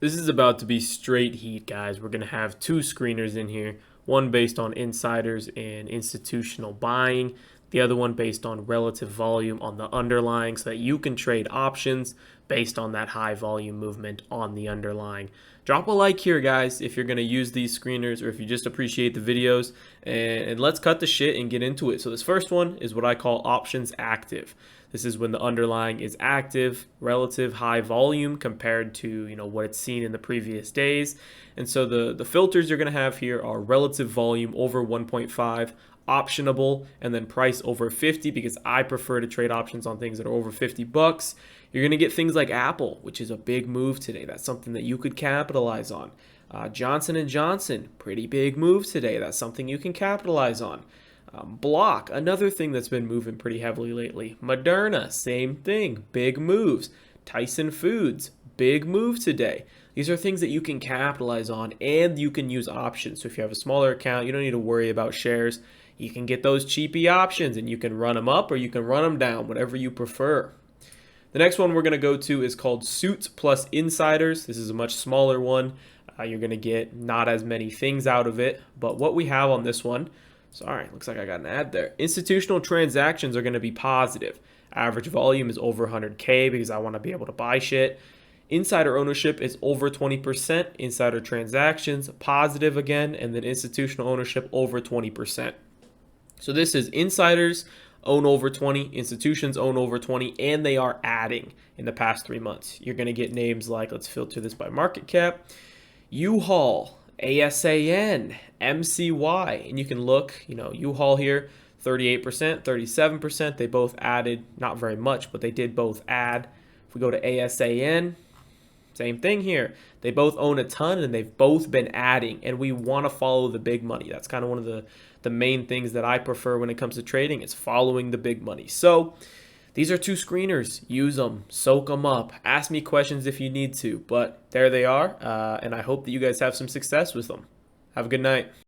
This is about to be straight heat, guys. We're going to have two screeners in here, one based on insiders and institutional buying, the other one based on relative volume on the underlying so that you can trade options based on that high volume movement on the underlying. Drop a like here, guys, if you're going to use these screeners or if you just appreciate the videos. And let's cut the shit and get into it. So this first one is what I call options active. This is when the underlying is active, relative high volume compared to what it's seen in the previous days. And so the filters you're going to have here are relative volume over 1.5, optionable, and then price over 50 because I prefer to trade options on things that are over 50 bucks. You're going to get things like Apple, which is a big move today. That's something that you could capitalize on. Johnson & Johnson, pretty big move today. That's something you can capitalize on. Block, another thing that's been moving pretty heavily lately. Moderna, same thing, big moves. Tyson Foods, big move today. These are things that you can capitalize on and you can use options. So if you have a smaller account, you don't need to worry about shares. You can get those cheapy options and you can run them up or you can run them down, whatever you prefer. The next one we're going to go to is called Suits plus Insiders. This is a much smaller one. You're going to get not as many things out of it, but what we have on this one, sorry, looks like I got an ad there. Institutional transactions are going to be positive. Average volume is over 100K because I want to be able to buy shit. Insider ownership is over 20%. Insider transactions, positive again. And then institutional ownership over 20%. So this is insiders own over 20, institutions own over 20, and they are adding in the past 3 months. You're going to get names like, let's filter this by market cap, U-Haul, ASAN, MCY, and you can look, U-Haul here, 38%, 37%. They both added, not very much, but they did both add. If we go to ASAN, same thing here. They both own a ton and they've both been adding, and we want to follow the big money. That's kind of one of the main things that I prefer when it comes to trading is following the big money. So these are two screeners. Use them, soak them up, ask me questions if you need to, but there they are, and I hope that you guys have some success with them. Have a good night.